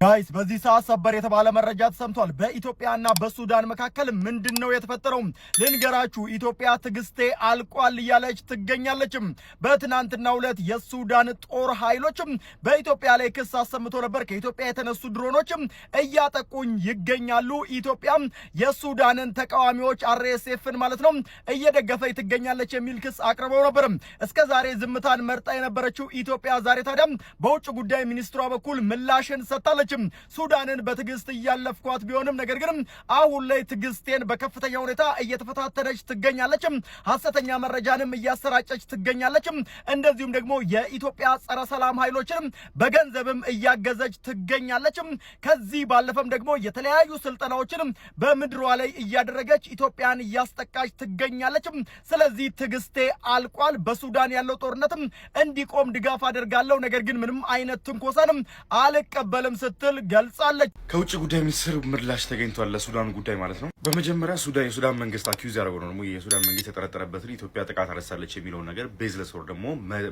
ጋይስ በዚህ ሰዓት ሰበር የተባለ መረጃ ተሰምቷል። በኢትዮጵያና በሱዳን መካከል ምንድነው የተፈጠረው? ልንገራችሁ። ኢትዮጵያ ትግስቴ አልቋል እያለች ትገኛለች። በትናንትናው ዕለት የሱዳን ጦር ኃይሎች በኢትዮጵያ ላይ ክስ አሰምቶ ነበር። ከኢትዮጵያ የተነሱ ድሮኖች እያጠቁኝ ይገኛሉ፣ ኢትዮጵያ የሱዳንን ተቃዋሚዎች አርኤስኤፍን ማለት ነው እየደገፈች ትገኛለች የሚል ክስ አቅርበው ነበር። እስከዛሬ ዝምታን መርጣ የነበረችው ኢትዮጵያ ዛሬ ታዲያ በውጭ ጉዳይ ሚኒስትሯ በኩል ምላሽን ሰጥታለች። ሱዳንን በትግስት እያለፍኳት ቢሆንም ነገር ግን አሁን ላይ ትግስቴን በከፍተኛ ሁኔታ እየተፈታተነች ትገኛለች። ሐሰተኛ መረጃንም እያሰራጨች ትገኛለች። እንደዚሁም ደግሞ የኢትዮጵያ ጸረ ሰላም ኃይሎችን በገንዘብም እያገዘች ትገኛለች። ከዚህ ባለፈም ደግሞ የተለያዩ ስልጠናዎችን በምድሯ ላይ እያደረገች ኢትዮጵያን እያስጠቃች ትገኛለች። ስለዚህ ትግስቴ አልቋል፣ በሱዳን ያለው ጦርነት እንዲቆም ድጋፍ አደርጋለሁ፣ ነገር ግን ምንም አይነት ትንኮሳንም አልቀበልም ስትል ገልጻለች። ከውጭ ጉዳይ ሚኒስትር ምላሽ ተገኝቷል ለሱዳን ጉዳይ ማለት ነው። በመጀመሪያ የሱዳን መንግስት አኪዩዝ ያደረገው ነው የሱዳን መንግስት የተጠረጠረበትን ኢትዮጵያ ጥቃት አደረሳለች የሚለውን ነገር ቤዝለስ ወር ደግሞ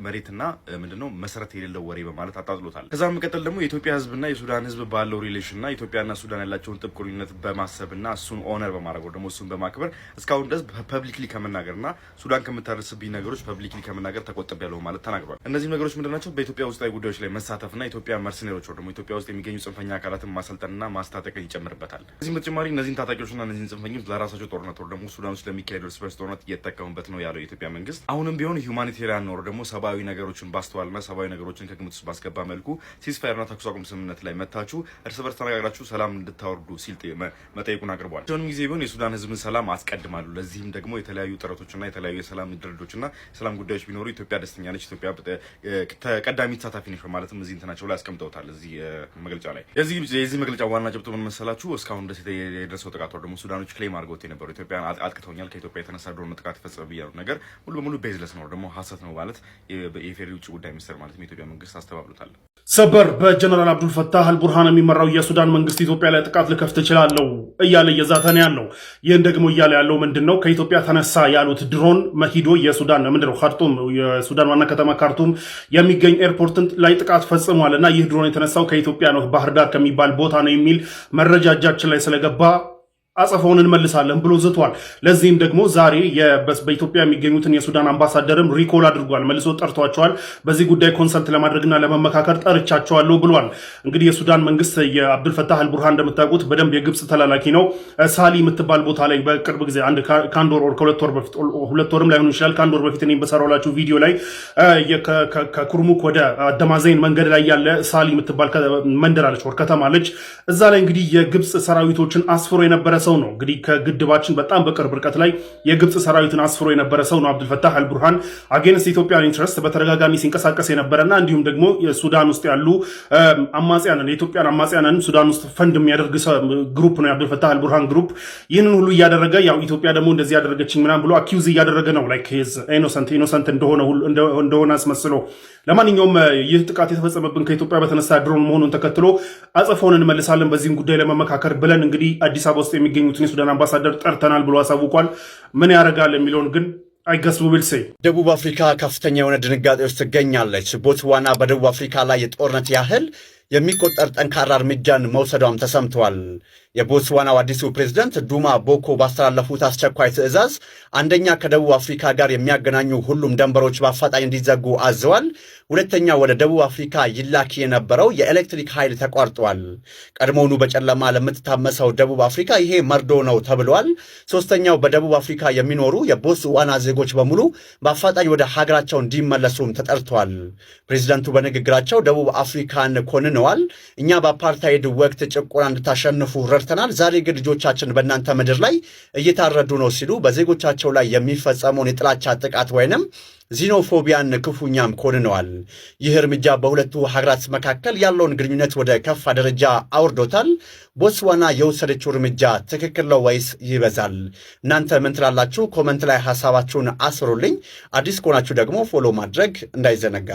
መሬትና ምንድነው መሰረት የሌለው ወሬ በማለት አጣጥሎታል። ከዛም መቀጠል ደግሞ የኢትዮጵያ ህዝብና የሱዳን ህዝብ ባለው ሪሌሽንና ኢትዮጵያና ሱዳን ያላቸውን ጥብቅ ግንኙነት በማሰብና እሱን ኦነር በማድረግ ደግሞ እሱን በማክበር እስካሁን ድረስ ፐብሊክሊ ከመናገርና ሱዳን ከምታደርስብኝ ነገሮች ፐብሊክሊ ከመናገር ተቆጥቤያለሁ ማለት ተናግሯል። እነዚህ ነገሮች ምንድናቸው? በኢትዮጵያ ውስጣዊ ጉዳዮች ላይ መሳተፍና ኢትዮጵያ መርሰኔሮች ደግሞ ኢትዮጵያ ውስጥ የሚገኙ ጽንፈኛ አካላትን ማሰልጠንና ማስታጠቅን ይጨምርበታል። ከዚህም በተጨማሪ እነዚህን ታጣቂዎችና እነዚህን ጽንፈኞች ለራሳቸው ጦርነት ወር ደግሞ ሱዳን ውስጥ ለሚካሄዱ እርስ በርስ ጦርነት እየተጠቀሙበት ነው ያለው የኢትዮጵያ መንግስት። አሁንም ቢሆን ሁማኒቴሪያን ኖር ደግሞ ሰብአዊ ነገሮችን ባስተዋልና ሰብአዊ ነገሮችን ከግምት ውስጥ ባስገባ መልኩ ሲስፋየርና ተኩስ አቁም ስምምነት ላይ መታችሁ እርስ በርስ ተነጋግራችሁ ሰላም እንድታወርዱ ሲል መጠየቁን አቅርቧል። ሲሆንም ጊዜ ቢሆን የሱዳን ህዝብን ሰላም አስቀድማሉ። ለዚህም ደግሞ የተለያዩ ጥረቶችና የተለያዩ የሰላም ድርድሮችና የሰላም ጉዳዮች ቢኖሩ ኢትዮጵያ ደስተኛ ነች፣ ኢትዮጵያ ተቀዳሚ ተሳታፊ ነች በማለትም እዚህ እንትናቸው ላይ አስቀምጠውታል። እዚህ መግለጫ ላይ የዚህ መግለጫ ዋና ጭብጡ ምን መሰላችሁ? እስካሁን ድረስ የደረሰው ጥቃት ወር ደግሞ ሱዳኖች ክሌም አድርገውት የነበረው ኢትዮጵያን አጥቅተውኛል፣ ከኢትዮጵያ የተነሳ ድሮን ጥቃት ይፈጸም ብያሉ ነገር ሙሉ በሙሉ ቤዝለስ ነው ደግሞ ሐሰት ነው ማለት የፌዴራል ውጭ ጉዳይ ሚኒስትር ማለት የኢትዮጵያ መንግስት አስተባብሎታል። ሰበር በጀነራል አብዱል ፈታህ አልቡርሃን የሚመራው የሱዳን መንግስት ኢትዮጵያ ላይ ጥቃት ልከፍት እችላለሁ እያለ እየዛተ ነው ያለው። ይህን ደግሞ እያለ ያለው ምንድነው? ከኢትዮጵያ ተነሳ ያሉት ድሮን መሂዶ የሱዳን ምንድነው ካርቱም የሱዳን ዋና ከተማ ካርቱም የሚገኝ ኤርፖርትን ላይ ጥቃት ፈጽሟልና ይህ ድሮን የተነሳው ከኢትዮጵያ ነው ባህር ዳር ከሚባል ቦታ ነው የሚል መረጃ እጃችን ላይ ስለገባ አጸፋውን እንመልሳለን ብሎ ዝቷል። ለዚህም ደግሞ ዛሬ በኢትዮጵያ የሚገኙትን የሱዳን አምባሳደርም ሪኮል አድርጓል፣ መልሶ ጠርቷቸዋል። በዚህ ጉዳይ ኮንሰልት ለማድረግና ለመመካከር ጠርቻቸዋለሁ ብሏል። እንግዲህ የሱዳን መንግስት የአብዱል ፈታህ አልቡርሃን እንደምታውቁት በደንብ የግብጽ ተላላኪ ነው። ሳሊ የምትባል ቦታ ላይ በቅርብ ጊዜ ከአንድ ወር ከሁለት ወር በፊት ሁለት ወርም ላይሆን ይችላል ከአንድ ወር በፊት እኔም በሰራሁላችሁ ቪዲዮ ላይ ከኩርሙክ ወደ አደማዘይን መንገድ ላይ ያለ ሳሊ የምትባል መንደር አለች፣ ወር ከተማ አለች። እዛ ላይ እንግዲህ የግብጽ ሰራዊቶችን አስፍሮ የነበረ ሰው ነው። እንግዲህ ከግድባችን በጣም በቅርብ ርቀት ላይ የግብጽ ሰራዊትን አስፍሮ የነበረ ሰው ነው አብዱል ፈታህ አልቡርሃን። አጌንስት ኢትዮጵያን ኢንትረስት በተደጋጋሚ ሲንቀሳቀስ የነበረና እንዲሁም ደግሞ የሱዳን ውስጥ ያሉ አማጽያንን የኢትዮጵያን አማጽያንን ሱዳን ውስጥ ፈንድ የሚያደርግ ግሩፕ ነው የአብዱል ፈታህ አልቡርሃን ግሩፕ። ይህንን ሁሉ እያደረገ ያው ኢትዮጵያ ደግሞ እንደዚህ ያደረገችኝ ምናምን ብሎ አኪውዝ እያደረገ ነው ላይክ ሂዝ ኢኖሰንት እንደሆነ አስመስሎ። ለማንኛውም ይህ ጥቃት የተፈጸመብን ከኢትዮጵያ በተነሳ ድሮን መሆኑን ተከትሎ አጸፋውን እንመልሳለን በዚህም ጉዳይ ለመመካከር ብለን እንግዲህ አዲስ አበባ ውስጥ የሚገኙትን የሱዳን አምባሳደር ጠርተናል ብሎ አሳውቋል። ምን ያደርጋል የሚለውን ግን አይገስ ዊል ሴይ። ደቡብ አፍሪካ ከፍተኛ የሆነ ድንጋጤ ውስጥ ትገኛለች። ቦትስዋና በደቡብ አፍሪካ ላይ የጦርነት ያህል የሚቆጠር ጠንካራ እርምጃን መውሰዷም ተሰምተዋል። የቦትስዋናው አዲሱ ፕሬዝዳንት ዱማ ቦኮ ባስተላለፉት አስቸኳይ ትዕዛዝ አንደኛ ከደቡብ አፍሪካ ጋር የሚያገናኙ ሁሉም ደንበሮች በአፋጣኝ እንዲዘጉ አዘዋል። ሁለተኛ ወደ ደቡብ አፍሪካ ይላክ የነበረው የኤሌክትሪክ ኃይል ተቋርጧል። ቀድሞውኑ በጨለማ ለምትታመሰው ደቡብ አፍሪካ ይሄ መርዶ ነው ተብሏል። ሶስተኛው በደቡብ አፍሪካ የሚኖሩ የቦትስዋና ዜጎች በሙሉ በአፋጣኝ ወደ ሀገራቸው እንዲመለሱም ተጠርቷል። ፕሬዝዳንቱ በንግግራቸው ደቡብ አፍሪካን ኮንነዋል። እኛ በአፓርታይድ ወቅት ጭቆና እንድታሸንፉ ረድተናል፣ ዛሬ ግን ልጆቻችን በእናንተ ምድር ላይ እየታረዱ ነው ሲሉ በዜጎቻቸው ላይ የሚፈጸመውን የጥላቻ ጥቃት ወይንም ዚኖፎቢያን ክፉኛም ኮንነዋል። ይህ እርምጃ በሁለቱ ሀገራት መካከል ያለውን ግንኙነት ወደ ከፋ ደረጃ አውርዶታል። ቦትስዋና የወሰደችው እርምጃ ትክክል ነው ወይስ ይበዛል? እናንተ ምን ትላላችሁ? ኮመንት ላይ ሀሳባችሁን አስሩልኝ። አዲስ ከሆናችሁ ደግሞ ፎሎ ማድረግ እንዳይዘነጋ።